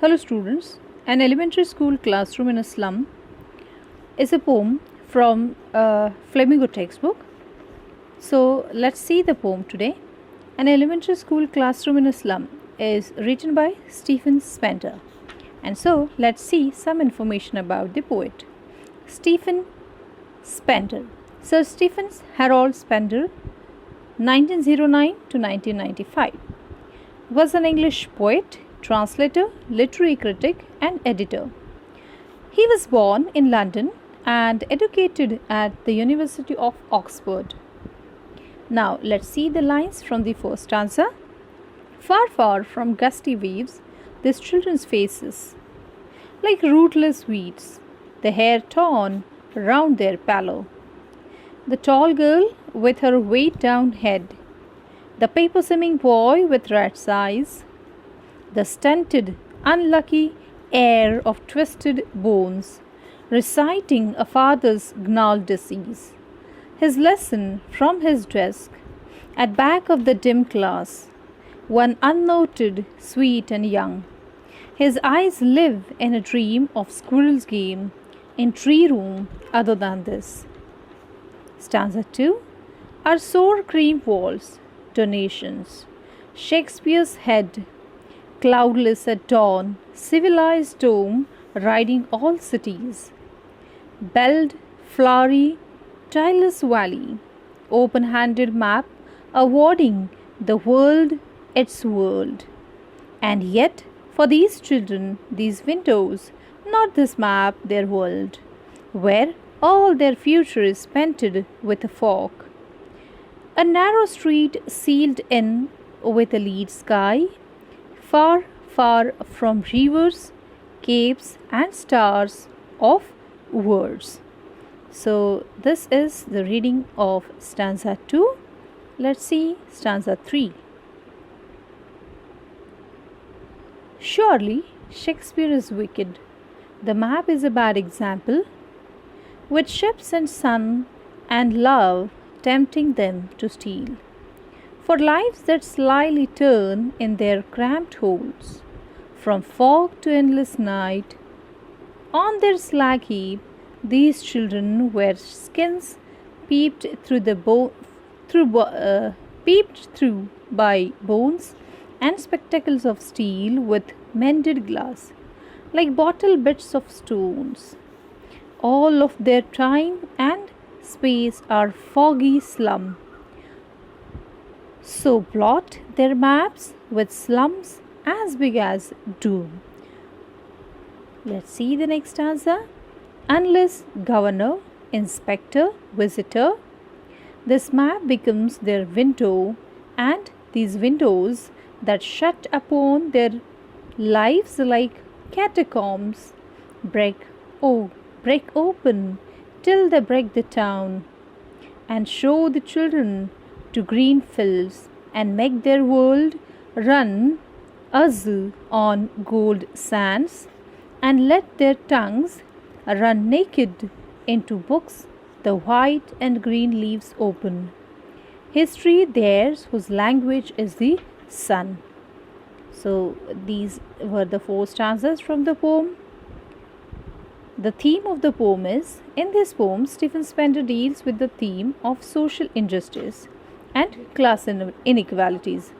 Hello students, An Elementary School Classroom in a Slum is a poem from a Flamingo textbook. So let's see the poem today. An Elementary School Classroom in a Slum is written by Stephen Spender. And so let's see some information about the poet. Stephen Spender. Sir Stephen Harold Spender, 1909 to 1995, was an English poet, translator, literary critic, and editor. He was born in London and educated at the University of Oxford. Now let's see the lines from the first stanza. Far, far from gusty waves, these children's faces, like rootless weeds, the hair torn round their pallor. The tall girl with her weighed down head, the paper-skimming boy with rat's eyes, the stunted, unlucky heir of twisted bones, reciting a father's gnarled disease. His lesson from his desk, at back of the dim class, one unnoted, sweet and young. His eyes live in a dream of squirrel's game, in tree room other than this. Stanza 2. Our sour cream walls, donations, Shakespeare's head, cloudless at dawn, civilized dome riding all cities, belled, flowery, tileless valley, open-handed map awarding the world its world. And yet, for these children, these windows, not this map their world, where all their future is painted with a fog. A narrow street sealed in with a lead sky, far, far from rivers, capes, and stars of words. So, this is the reading of stanza 2. Let's see stanza 3. Surely, Shakespeare is wicked. The map is a bad example, with ships and sun and love tempting them to steal. For lives that slyly turn in their cramped holes, from fog to endless night, on their slag heap, these children wear skins peeped through by bones and spectacles of steel with mended glass, like bottle bits of stones. All of their time and space are foggy slum. So plot their maps with slums as big as doom. Let's see the next stanza. Unless governor, inspector, visitor, this map becomes their window, and these windows that shut upon their lives like catacombs break open till they break the town and show the children to green fields and make their world run azure on gold sands and let their tongues run naked into books the white and green leaves open. History theirs whose language is the sun. So these were the 4 stanzas from the poem. The theme of the poem is, in this poem, Stephen Spender deals with the theme of social injustice and class inequalities.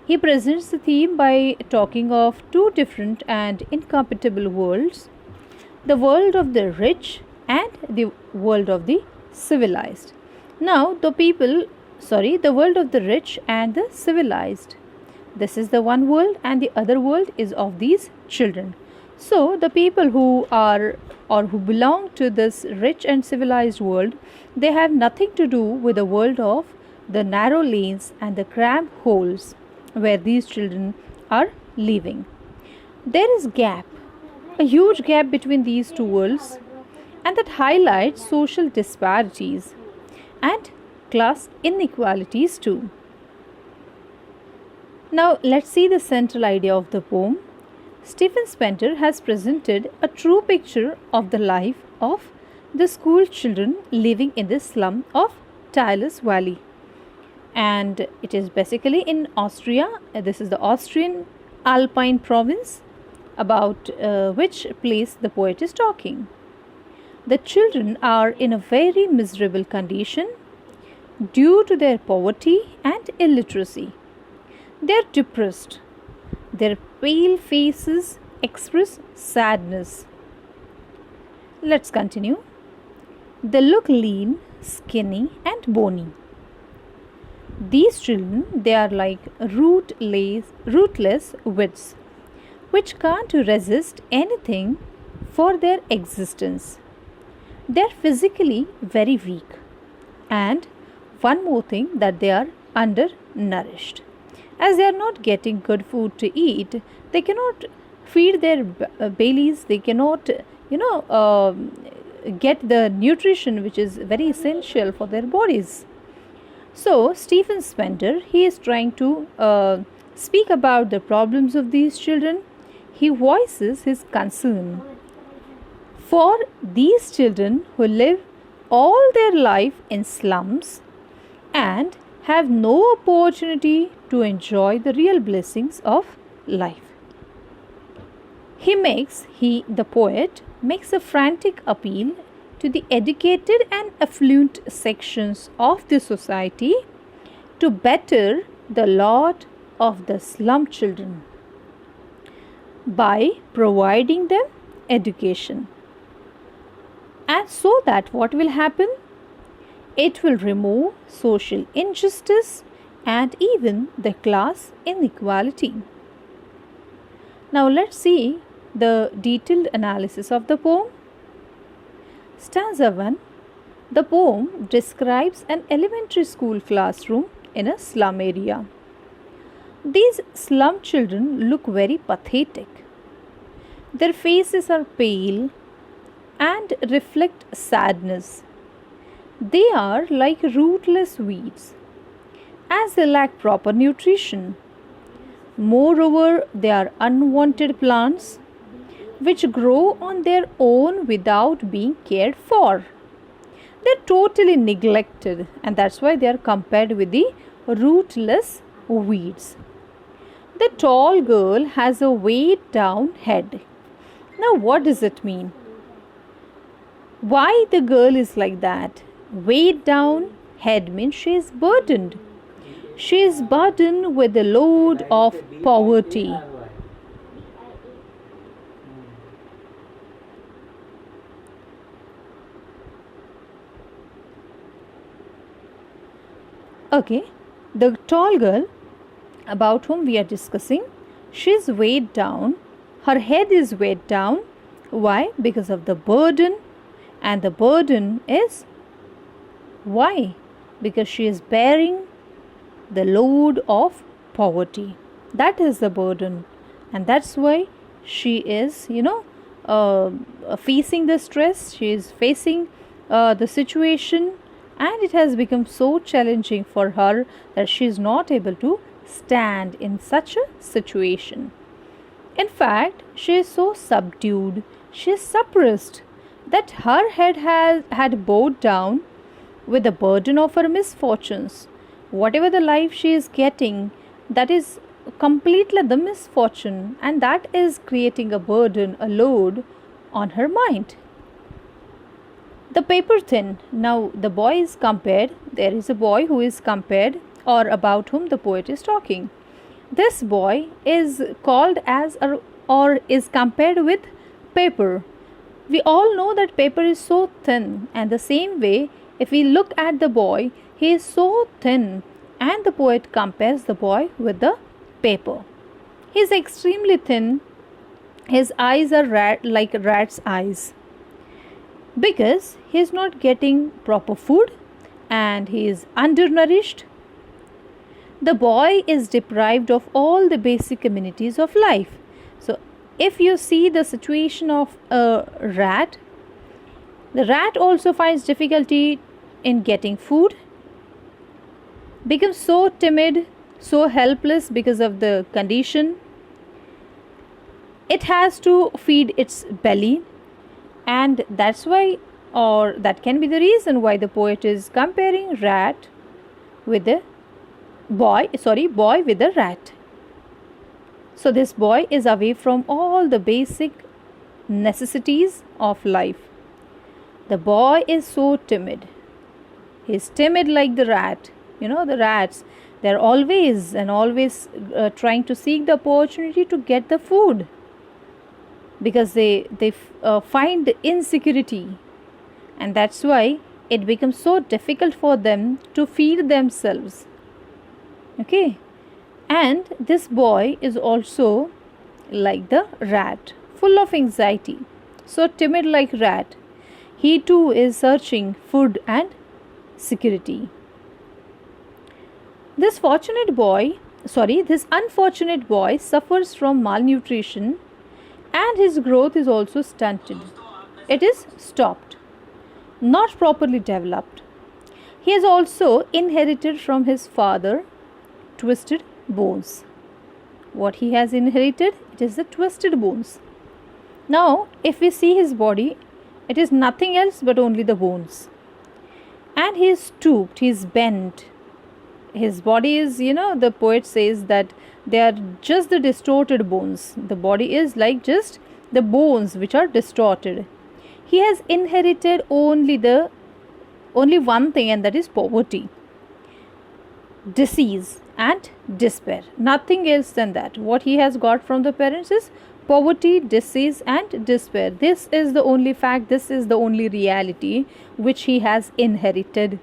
He presents the theme by talking of 2 different and incompatible worlds, the world of the rich and the world of the civilized. Now, the world of the rich and the civilized. This is the one world, and the other world is of these children. So, the people who are or who belong to this rich and civilized world, they have nothing to do with the world of the narrow lanes and the cramped holes where these children are living. There is a huge gap between these 2 worlds, and that highlights social disparities and class inequalities too. Now let's see the central idea of the poem. Stephen Spender has presented a true picture of the life of the school children living in the slum of Tilous Valley. And it is basically in Austria. This is the Austrian Alpine province, about which place the poet is talking. The children are in a very miserable condition due to their poverty and illiteracy. They are depressed. Their pale faces express sadness. Let's continue. They look lean, skinny, and bony. These children, they are like rootless weeds, which can't resist anything for their existence. They are physically very weak. And one more thing, that they are undernourished. As they are not getting good food to eat, they cannot feed their bellies, they cannot, get the nutrition which is very essential for their bodies. So, Stephen Spender, he is trying to speak about the problems of these children. He voices his concern for these children who live all their life in slums and have no opportunity to enjoy the real blessings of life. The poet makes a frantic appeal to the educated and affluent sections of the society to better the lot of the slum children by providing them education. And so that what will happen? It will remove social injustice and even the class inequality. Now let's see the detailed analysis of the poem. Stanza 1. The poem describes an elementary school classroom in a slum area. These slum children look very pathetic. Their faces are pale and reflect sadness. They are like rootless weeds, as they lack proper nutrition. Moreover, they are unwanted plants which grow on their own without being cared for. They are totally neglected, and that's why they are compared with the rootless weeds. The tall girl has a weighed down head. Now, what does it mean? Why the girl is like that? Weighed down head means she is burdened. She is burdened with the load of poverty. Okay, the tall girl about whom we are discussing, she is weighed down. Her head is weighed down. Why? Because of the burden. And the burden is why? Because she is bearing the load of poverty. That is the burden. And that's why she is, facing the stress. She is facing the situation. And it has become so challenging for her that she is not able to stand in such a situation. In fact, she is so subdued, she is suppressed, that her head had bowed down with the burden of her misfortunes. Whatever the life she is getting, that is completely the misfortune, and that is creating a burden, a load on her mind. The paper thin. Now the boy is compared. There is a boy who is compared, or about whom the poet is talking. This boy is called as or is compared with paper. We all know that paper is so thin, and the same way, if we look at the boy, he is so thin, and the poet compares the boy with the paper. He is extremely thin. His eyes are like rat's eyes, because he is not getting proper food and he is undernourished. The boy is deprived of all the basic amenities of life. So, if you see the situation of a rat, the rat also finds difficulty in getting food, becomes so timid, so helpless because of the condition. It has to feed its belly, and that's why, or that can be the reason why the poet is comparing rat with the boy with the rat. So this boy is away from all the basic necessities of life. The boy is so timid. He's timid like the rat. The rats, they're always and always trying to seek the opportunity to get the food, because they find insecurity, and that's why it becomes so difficult for them to feed themselves. Okay, and this boy is also like the rat, full of anxiety, so timid like rat. He too is searching food and security. This unfortunate boy suffers from malnutrition, and his growth is also stunted. It is stopped, not properly developed. He has also inherited from his father twisted bones. What he has inherited? It is the twisted bones. Now, if we see his body, it is nothing else but only the bones. And he is stooped, he is bent. His body is, the poet says that they are just the distorted bones. The body is like just the bones which are distorted. He has inherited only one thing, and that is poverty, disease and despair. Nothing else than that. What he has got from the parents is poverty, disease and despair. This is the only fact, this is the only reality which he has inherited.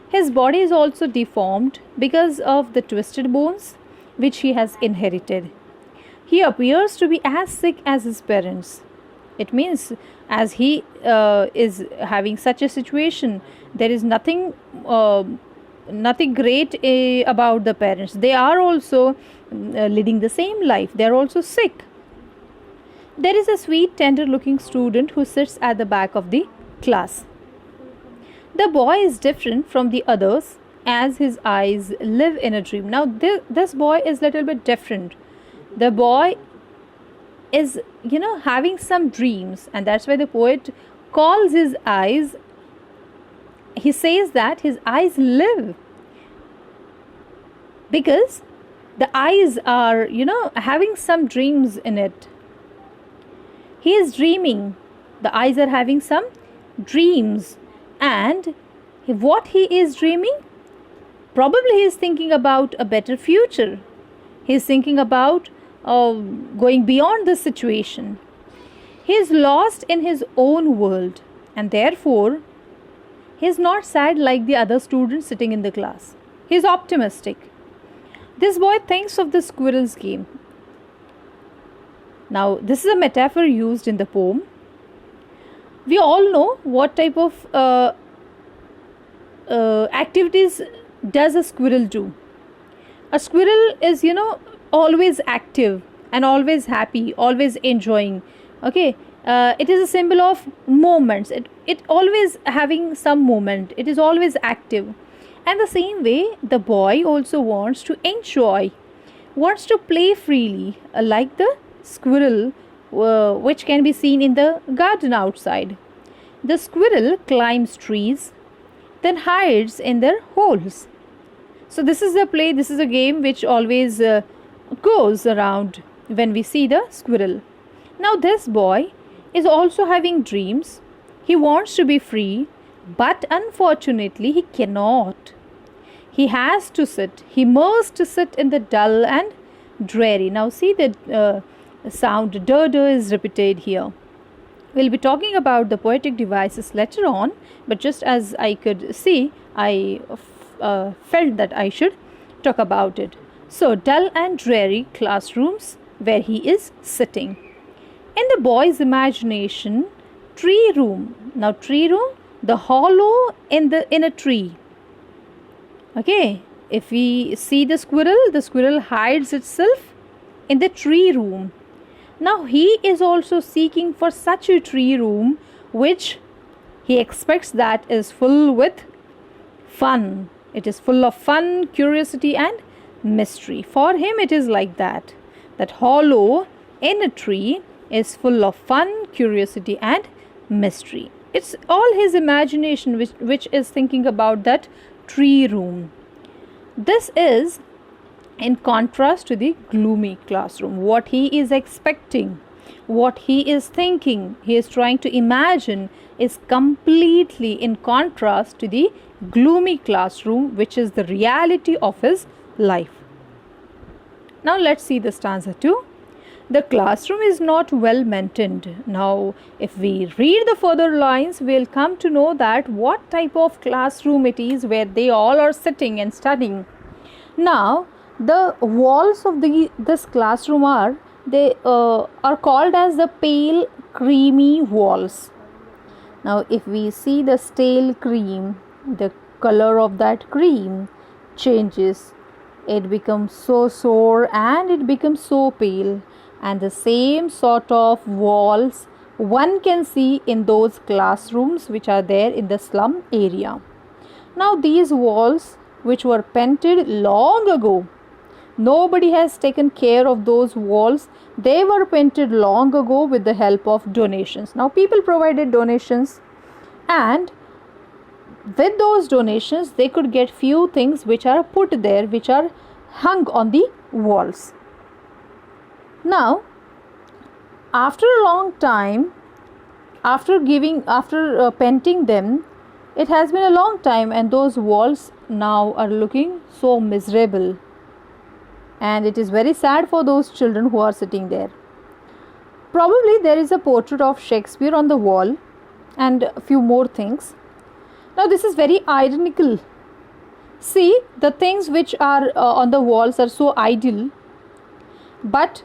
His body is also deformed because of the twisted bones which he has inherited. He appears to be as sick as his parents. It means, as he is having such a situation, there is nothing great about the parents. They are also leading the same life. They are also sick. There is a sweet, tender-looking student who sits at the back of the class. The boy is different from the others, as his eyes live in a dream. Now, this boy is a little bit different. The boy is, having some dreams, and that's why the poet calls his eyes, he says that his eyes live, because the eyes are, having some dreams in it. He is dreaming. The eyes are having some dreams. And what he is dreaming? Probably he is thinking about a better future. He is thinking about going beyond this situation. He is lost in his own world, and therefore he is not sad like the other students sitting in the class. He is optimistic. This boy thinks of the squirrel's game. Now, this is a metaphor used in the poem. We all know what type of activities does a squirrel do. A squirrel is, always active and always happy, always enjoying. Okay, it is a symbol of moments. It always having some moment. It is always active. And the same way, the boy also wants to enjoy, wants to play freely, like the squirrel, which can be seen in the garden outside. The squirrel climbs trees, then hides in their holes. So this is a play, this is a game which always goes around when we see the squirrel. Now this boy is also having dreams. He wants to be free, but unfortunately he cannot. He has to sit, he must sit in the dull and dreary. Now see the sound dur is repeated here. We'll be talking about the poetic devices later on, but just as I could see, I felt that I should talk about it. So, dull and dreary classrooms where he is sitting. In the boy's imagination, tree room. Now, tree room, the hollow in a tree. Okay, if we see the squirrel hides itself in the tree room. Now he is also seeking for such a tree room which he expects that is full with fun. It is full of fun, curiosity and mystery. For him it is like that. That hollow in a tree is full of fun, curiosity and mystery. It's all his imagination which is thinking about that tree room. This is in contrast to the gloomy classroom. What he is expecting, what he is thinking, he is trying to imagine, is completely in contrast to the gloomy classroom, which is the reality of his life. Now let's see the stanza 2. The classroom is not well maintained. Now, if we read the further lines, we'll come to know that what type of classroom it is where they all are sitting and studying. Now, the walls of this classroom are called as the pale creamy walls. Now, if we see the stale cream, the color of that cream changes. It becomes so sour and it becomes so pale. And the same sort of walls one can see in those classrooms which are there in the slum area. Now these walls, which were painted long ago, nobody has taken care of those walls. They were painted long ago with the help of donations. Now people provided donations, and with those donations they could get few things which are put there, which are hung on the walls. Now, after a long time, after painting them, it has been a long time, and those walls now are looking so miserable, and it is very sad for those children who are sitting there. Probably there is a portrait of Shakespeare on the wall and a few more things. Now this is very ironical. See, the things which are on the walls are so ideal, but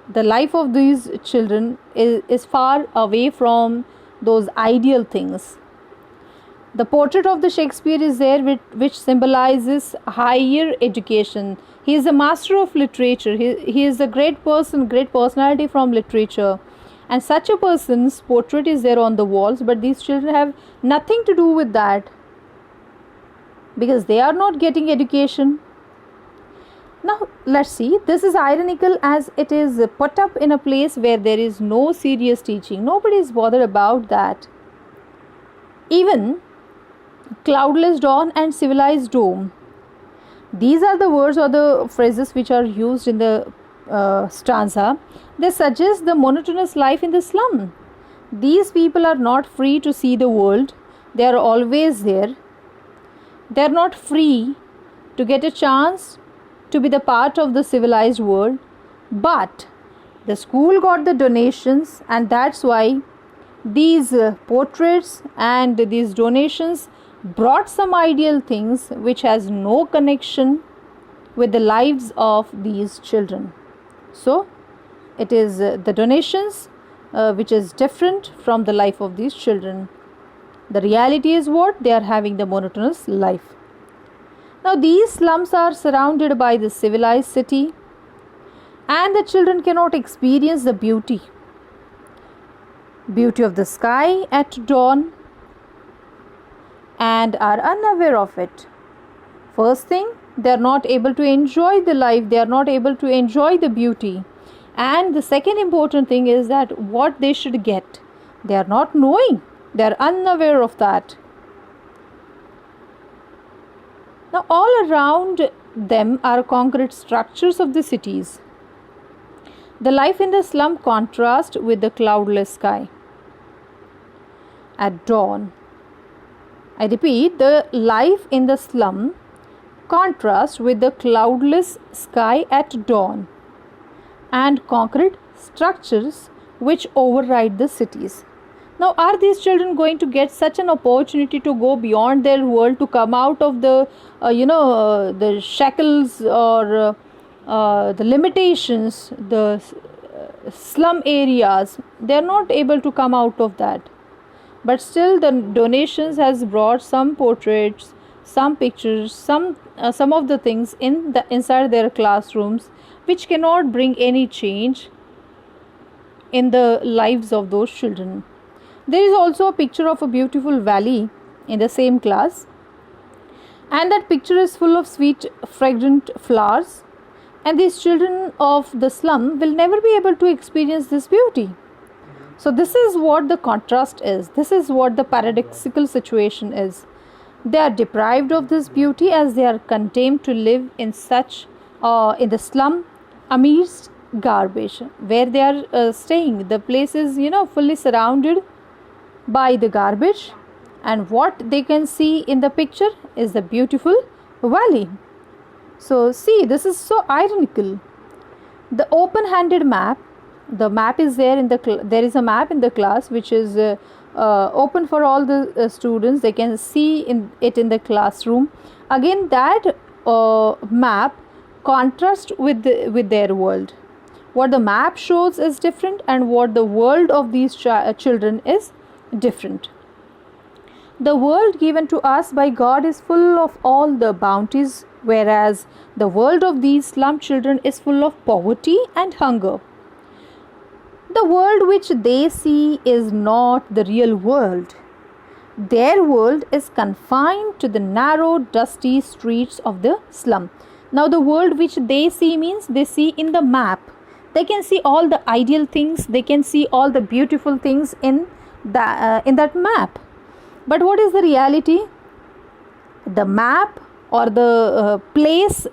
the life of these children is far away from those ideal things. The portrait of the Shakespeare is there, which symbolizes higher education. He is a master of literature. He is a great person, great personality from literature. And such a person's portrait is there on the walls, but these children have nothing to do with that, because they are not getting education. Now let's see, this is ironical as it is put up in a place where there is no serious teaching. Nobody is bothered about that. Even cloudless dawn and civilized dome, these are the words or the phrases which are used in the stanza. They suggest the monotonous life in the slum. These people are not free to see the world. They are always there. They are not free to get a chance to be the part of the civilized world, but the school got the donations, and that's why these portraits and these donations brought some ideal things which has no connection with the lives of these children. So it is the donations which is different from the life of these children. The reality is what? They are having the monotonous life. Now these slums are surrounded by the civilized city, and the children cannot experience the beauty of the sky at dawn, and are unaware of it. First thing, they are not able to enjoy the life, they are not able to enjoy the beauty. And the second important thing is that what they should get, they are not knowing, they are unaware of that. Now all around them are concrete structures of the cities. The life in the slum contrasts with the cloudless sky at dawn. I repeat, the life in the slum contrasts with the cloudless sky at dawn and concrete structures which override the cities. Now, are these children going to get such an opportunity to go beyond their world, to come out of the, the shackles or the limitations, the slum areas? They are not able to come out of that. But still, the donations has brought some portraits, some pictures, some of the things inside their classrooms, which cannot bring any change in the lives of those children. There is also a picture of a beautiful valley in the same class, and that picture is full of sweet fragrant flowers, and these children of the slum will never be able to experience this beauty. So this is what the contrast is. This is what the paradoxical situation is. They are deprived of this beauty as they are condemned to live in such in the slum amidst garbage where they are staying. The place is, fully surrounded by the garbage, and what they can see in the picture is the beautiful valley. So see, this is so ironical. The open-handed map, the map is there in there is a map in the class which is open for all the students. They can see it in the classroom. Again, that map contrasts with their world. What the map shows is different, and what the world of these children is different. The world given to us by God is full of all the bounties, whereas the world of these slum children is full of poverty and hunger. The world which they see is not the real world. Their world is confined to the narrow, dusty streets of the slum. Now, the world which they see means they see in the map. They can see all the ideal things, they can see all the beautiful things in that map. But what is the reality? The map or the place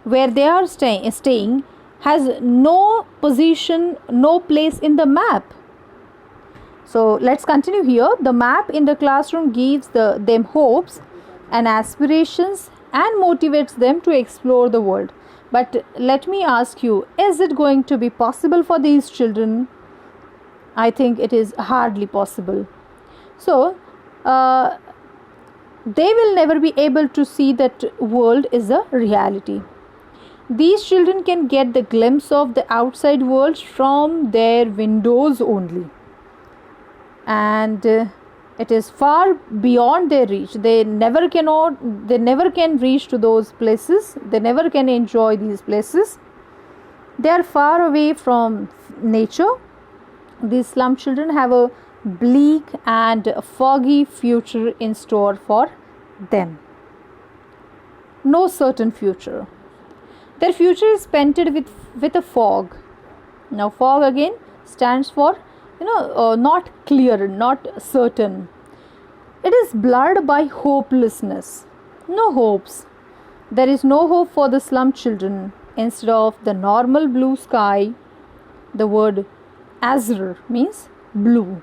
where they are staying has no position, no place in the map. So let's continue here. The map in the classroom gives them hopes and aspirations and motivates them to explore the world. But let me ask you, is it going to be possible for these children? I think it is hardly possible. So they will never be able to see that world is a reality. These children can get the glimpse of the outside world from their windows only, and it is far beyond their reach. They never can reach to those places. They never can enjoy these places. They are far away from nature. These slum children have a bleak and foggy future in store for them. No certain future. Their future is painted with a fog. Now, fog again stands for, not clear, not certain. It is blurred by hopelessness. No hopes. There is no hope for the slum children. Instead of the normal blue sky, the word azure means blue.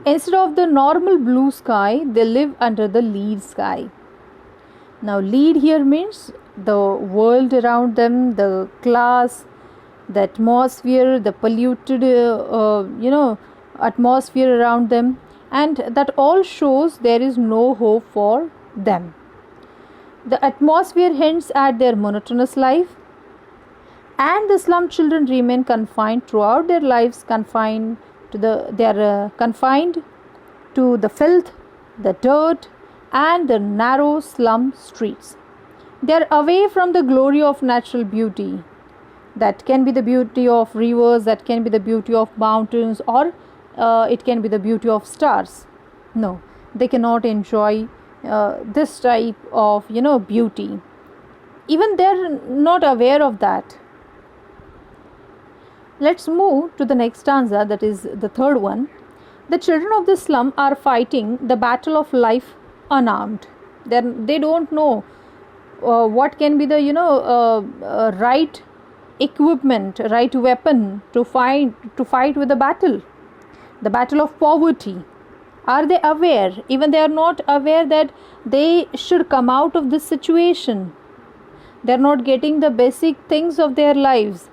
Instead of the normal blue sky, they live under the lead sky. Now, lead here means the world around them, the class, the atmosphere, the polluted, atmosphere around them, and that all shows there is no hope for them. The atmosphere hints at their monotonous life, and the slum children remain confined throughout their lives, confined to the filth, the dirt, and the narrow slum streets. They are away from the glory of natural beauty. That can be the beauty of rivers, that can be the beauty of mountains, or it can be the beauty of stars. No, they cannot enjoy this type of beauty. Even they are not aware of that. Let's move to the next stanza, that is the third one. The children of the slum are fighting the battle of life unarmed. They don't know what can be the right equipment, right weapon to fight with the battle of poverty. Are they aware? Even they are not aware that they should come out of this situation. They are not getting the basic things of their lives.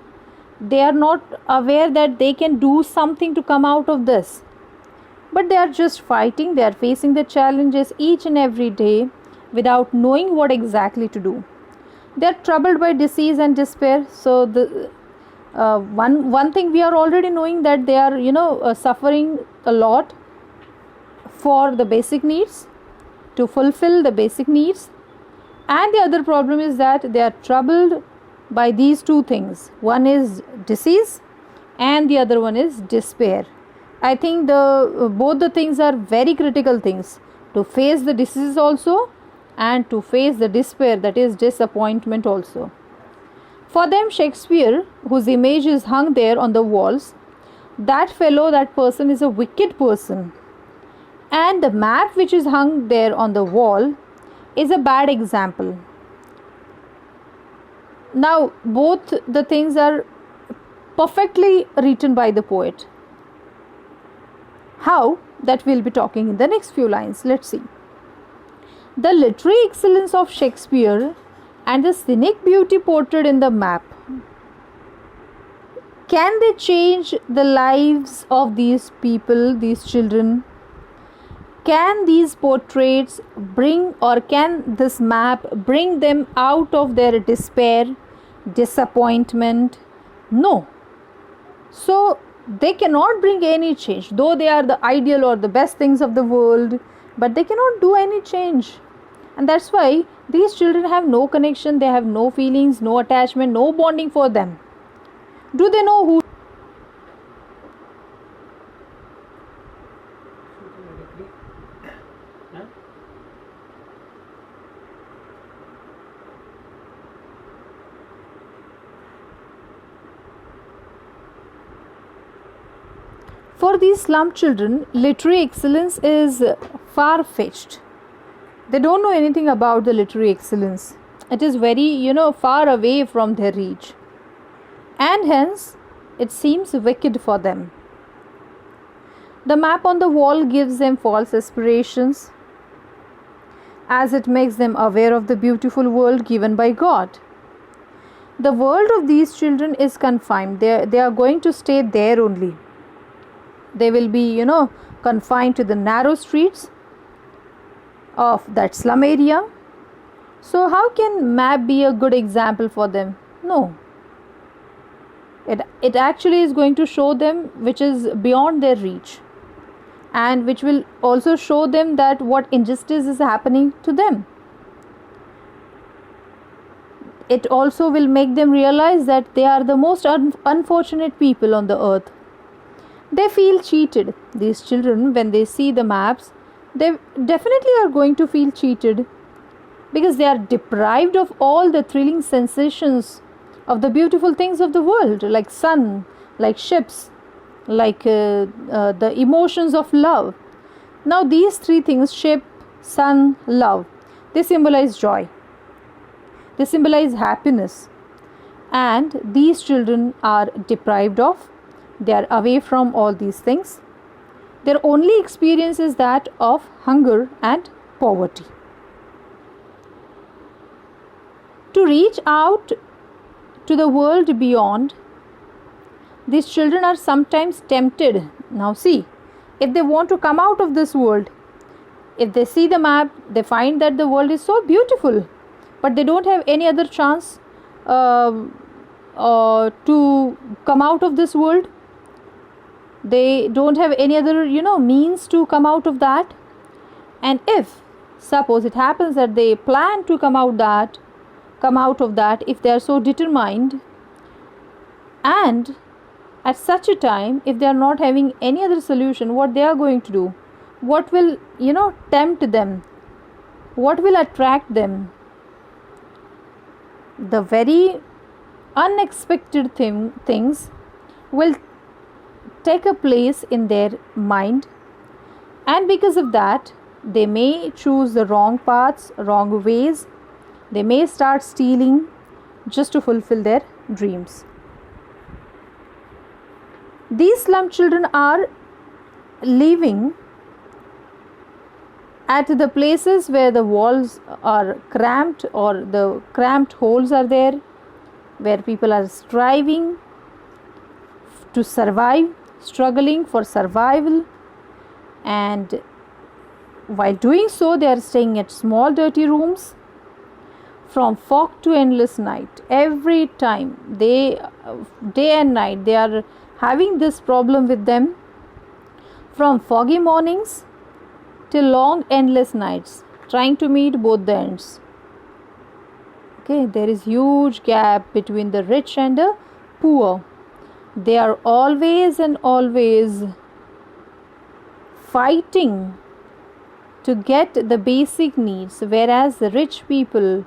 They are not aware that they can do something to come out of this. But they are just fighting. They are facing the challenges each and every day without knowing what exactly to do. They are troubled by disease and despair. So the one thing we are already knowing, that they are suffering a lot for the basic needs, to fulfill the basic needs. And the other problem is that they are troubled by these two things. One is disease and the other one is despair. I think both the things are very critical things, to face the disease also and to face the despair, that is disappointment also. For them, Shakespeare, whose image is hung there on the walls, that person is a wicked person. And the map which is hung there on the wall is a bad example. Now, both the things are perfectly written by the poet. How? That we'll be talking in the next few lines. Let's see. The literary excellence of Shakespeare and the scenic beauty portrayed in the map, can they change the lives of these people, these children? Can these portraits bring, or can this map bring them out of their despair, disappointment? No. So they cannot bring any change, though they are the ideal or the best things of the world, but they cannot do any change. And that's why these children have no connection, they have no feelings, no attachment, no bonding for them. Do they know who? For these slum children, literary excellence is far fetched. They don't know anything about the literary excellence. It is very, far away from their reach. And hence, it seems wicked for them. The map on the wall gives them false aspirations, as it makes them aware of the beautiful world given by God. The world of these children is confined. They are going to stay there only. They will be, confined to the narrow streets of that slum area. So how can map be a good example for them? No. It actually is going to show them which is beyond their reach, and which will also show them that what injustice is happening to them. It also will make them realize that they are the most unfortunate people on the earth. They feel cheated. These children, when they see the maps, they definitely are going to feel cheated, because they are deprived of all the thrilling sensations of the beautiful things of the world, like sun, like ships, like the emotions of love. Now these three things, ship, sun, love, they symbolize joy, they symbolize happiness, and these children are deprived of. They are away from all these things. Their only experience is that of hunger and poverty. To reach out to the world beyond, these children are sometimes tempted. Now see, if they want to come out of this world, if they see the map, they find that the world is so beautiful, but they don't have any other chance to come out of this world. They don't have any other means to come out of that. And if suppose it happens that they plan to come out of that, if they are so determined, and at such a time, if they are not having any other solution, what they are going to do? What will tempt them? What will attract them? The very unexpected things will take a place in their mind, and because of that they may choose the wrong paths, wrong ways. They may start stealing just to fulfill their dreams. These slum children are living at the places where the walls are cramped, or the cramped holes are there, where people are striving to survive, struggling for survival, and while doing so they are staying at small dirty rooms from fog to endless night. Every time day and night they are having this problem with them, from foggy mornings till long endless nights, trying to meet both the ends. Okay, there is huge gap between the rich and the poor. They are always and always fighting to get the basic needs, whereas the rich people,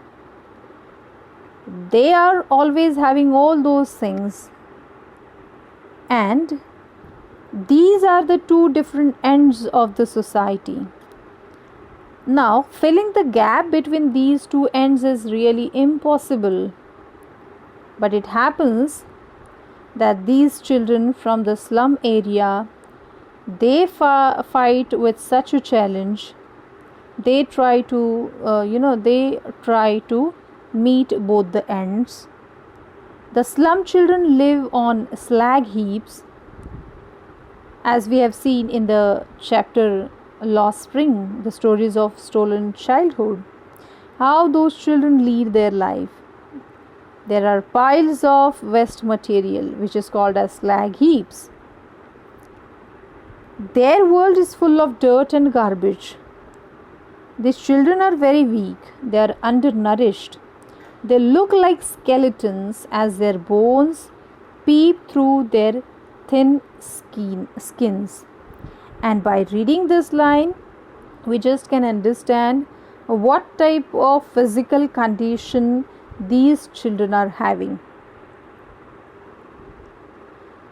they are always having all those things. And these are the two different ends of the society. Now, filling the gap between these two ends is really impossible. But it happens that these children from the slum area, they fight with such a challenge. They try to meet both the ends. The slum children live on slag heaps, as we have seen in the chapter Lost Spring, the stories of stolen childhood, how those children lead their life. There are piles of waste material which is called as slag heaps. Their world is full of dirt and garbage. These children are very weak, they are undernourished. They look like skeletons as their bones peep through their thin skins. And by reading this line, we just can understand what type of physical condition these children are having.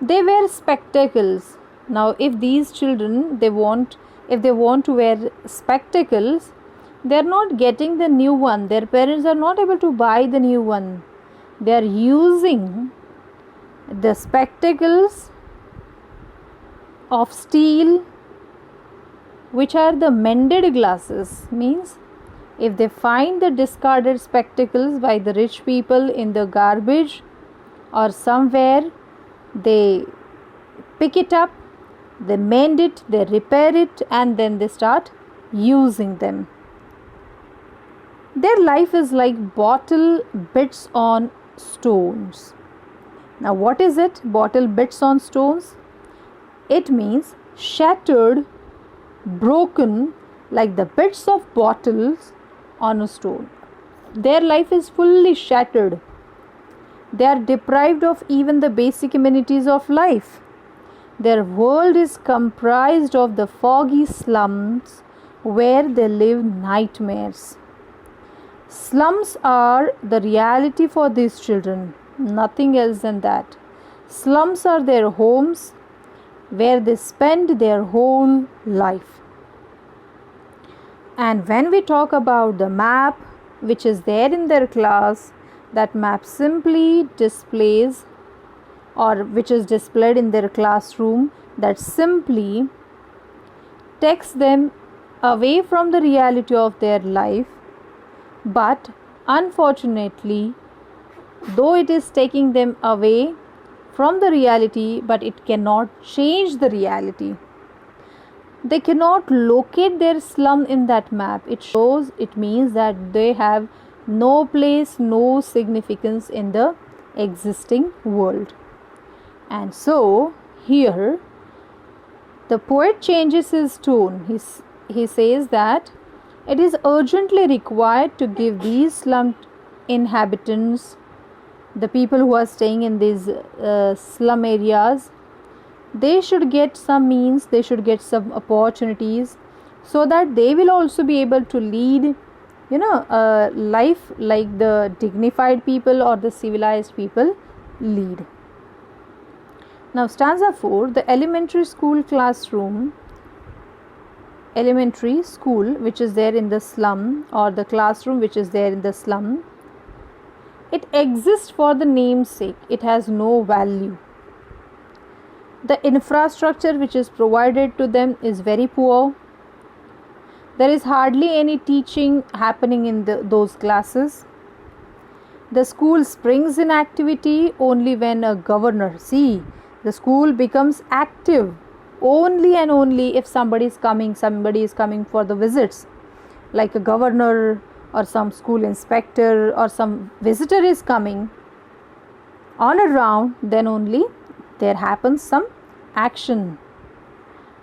They wear spectacles. Now, if these children if they want to wear spectacles, they are not getting the new one. Their parents are not able to buy the new one. They are using the spectacles of steel, which are the mended glasses. Means if they find the discarded spectacles by the rich people in the garbage or somewhere, they pick it up, they mend it, they repair it, and then they start using them. Their life is like bottle bits on stones. Now, what is it? Bottle bits on stones? It means shattered, broken, like the bits of bottles on a stone. Their life is fully shattered. They are deprived of even the basic amenities of life. Their world is comprised of the foggy slums where they live nightmares. Slums are the reality for these children, nothing else than that. Slums are their homes where they spend their whole life. And when we talk about the map which is there in their class, that map simply displays, or which is displayed in their classroom, that simply takes them away from the reality of their life. But unfortunately, though it is taking them away from the reality, but it cannot change the reality. They cannot locate their slum in that map. It means that they have no place, no significance in the existing world. And so here the poet changes his tone. He says that it is urgently required to give these slum inhabitants, the people who are staying in these slum areas, they should get some means, they should get some opportunities, so that they will also be able to lead a life like the dignified people or the civilized people lead. Now, stanza 4, the elementary school which is there in the slum, or the classroom which is there in the slum, it exists for the name's sake. It has no value. The infrastructure which is provided to them is very poor. There is hardly any teaching happening in those classes. The school springs in activity only when a governor, the school becomes active only and only if somebody is coming for the visits, like a governor or some school inspector or some visitor is coming on a round, then only there happens some action.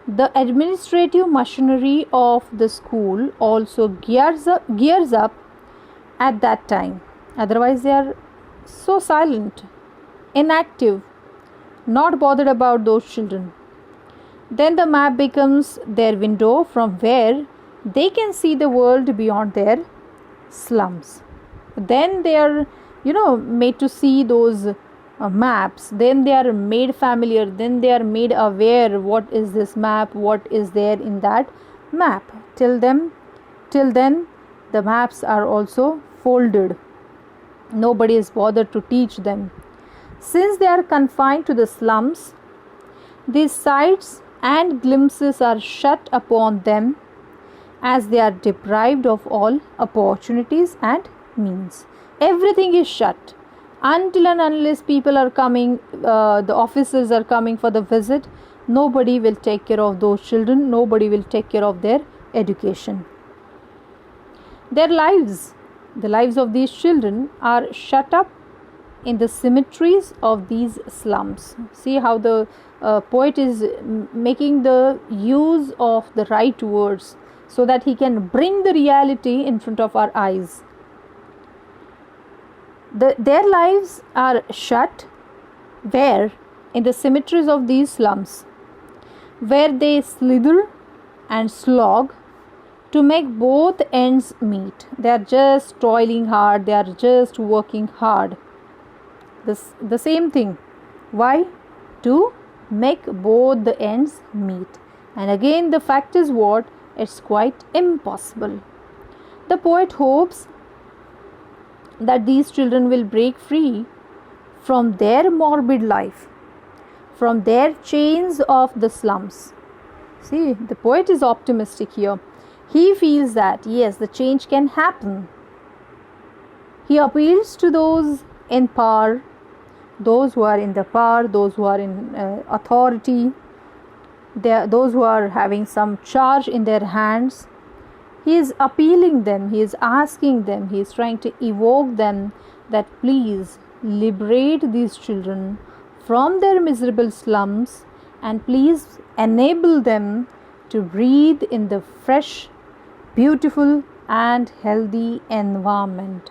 The administrative machinery of the school also gears up at that time. Otherwise, they are so silent, inactive, not bothered about those children. Then the map becomes their window from where they can see the world beyond their slums. Then they are, made to see those maps. Then they are made familiar. Then they are made aware what is this map, what is there in that map. Till then, the maps are also folded. Nobody is bothered to teach them. Since they are confined to the slums, these sights and glimpses are shut upon them, as they are deprived of all opportunities and means. Everything is shut. Until and unless people are coming, the officers are coming for the visit, nobody will take care of those children, nobody will take care of their education. Their lives, the lives of these children, are shut up in the cemeteries of these slums. See how the poet is making the use of the right words so that he can bring the reality in front of our eyes. Their lives are shut where? In the cemeteries of these slums, where they slither and slog to make both ends meet. They are just toiling hard, they are just working hard. The same thing. Why? To make both the ends meet. And again, the fact is what? It's quite impossible. The poet hopes that these children will break free from their morbid life, from their chains of the slums. See, the poet is optimistic here. He feels that yes, the change can happen. He appeals to those in power, those who are in the power, those who are in authority, those who are having some charge in their hands. He is appealing them, he is asking them, he is trying to evoke them that please liberate these children from their miserable slums and please enable them to breathe in the fresh, beautiful and healthy environment.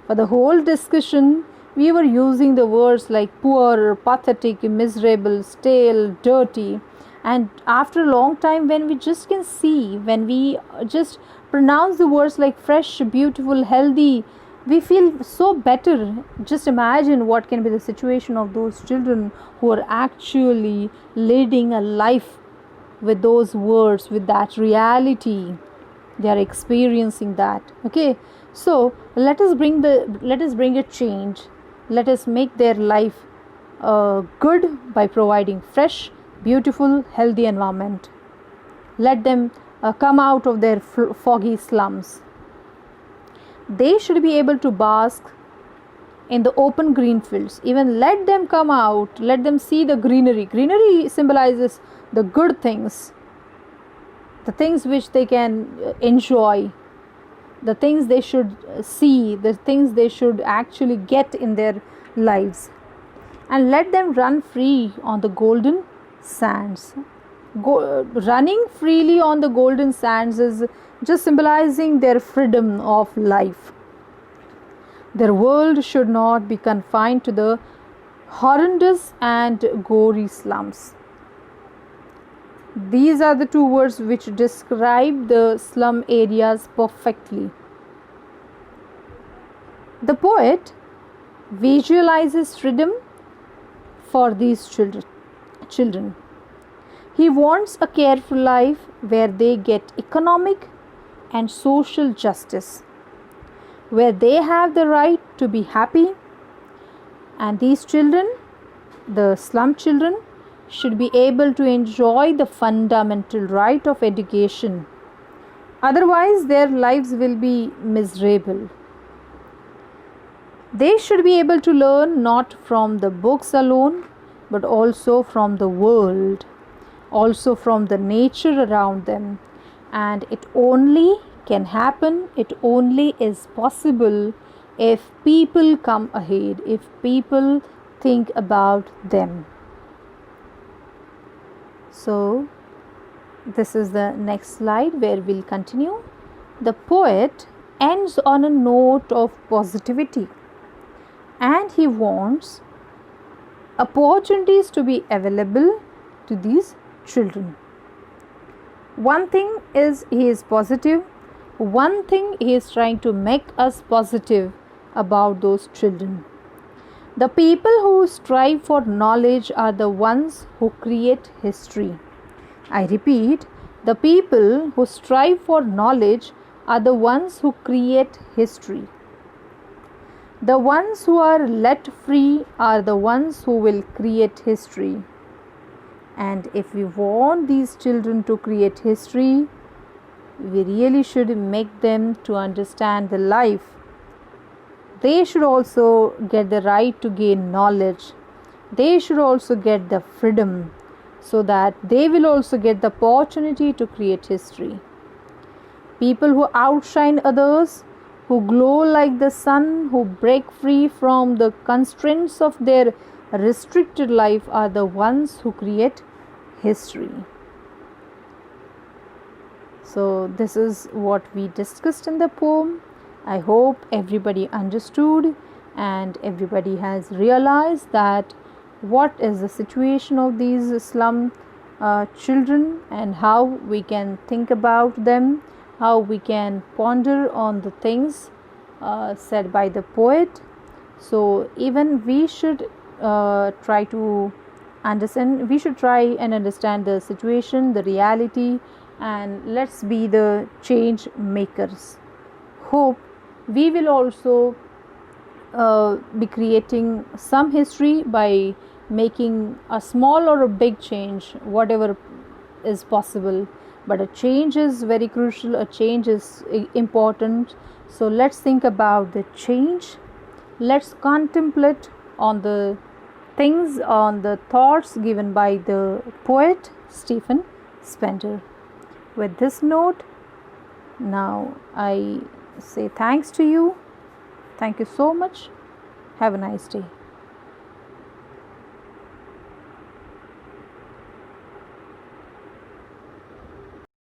For the whole discussion, we were using the words like poor, pathetic, miserable, stale, dirty. And after a long time, when we just can see, when we just pronounce the words like fresh, beautiful, healthy, we feel so better. Just imagine what can be the situation of those children who are actually leading a life with those words, with that reality. They are experiencing that. Okay, so let us bring a change. Let us make their life good by providing fresh, beautiful, healthy environment. Let them come out of their foggy slums. They should be able to bask in the open green fields. Even let them come out, let them see the greenery. Greenery symbolizes the good things, the things which they can enjoy, the things they should see, the things they should actually get in their lives. And let them run free on the golden sands. Running freely on the golden sands is just symbolizing their freedom of life. Their world should not be confined to the horrendous and gory slums. These are the two words which describe the slum areas perfectly. The poet visualizes freedom for these children. He wants a careful life where they get economic and social justice, where they have the right to be happy, and these children, the slum children, should be able to enjoy the fundamental right of education. Otherwise, their lives will be miserable. They should be able to learn not from the books alone, but also from the world, also from the nature around them. And it only can happen, it only is possible if people come ahead, if people think about them. So, this is the next slide where we'll continue. The poet ends on a note of positivity, and he wants opportunities to be available to these children. One thing is he is positive, one thing he is trying to make us positive about those children. The people who strive for knowledge are the ones who create history. I repeat, the people who strive for knowledge are the ones who create history. The ones who are let free are the ones who will create history. And if we want these children to create history, we really should make them to understand the life. They should also get the right to gain knowledge. They should also get the freedom, so that they will also get the opportunity to create history. People who outshine others, who glow like the sun, who break free from the constraints of their restricted life are the ones who create history. So this is what we discussed in the poem. I hope everybody understood and everybody has realized that what is the situation of these slum children and how we can think about them, how we can ponder on the things said by the poet. So even we should try to understand, we should try and understand the situation, the reality, and let's be the change makers. Hope we will also be creating some history by making a small or a big change, whatever is possible. But a change is very crucial, a change is important. So let's think about the change. Let's contemplate on the things, on the thoughts given by the poet Stephen Spender. With this note, now I say thanks to you. Thank you so much. Have a nice day.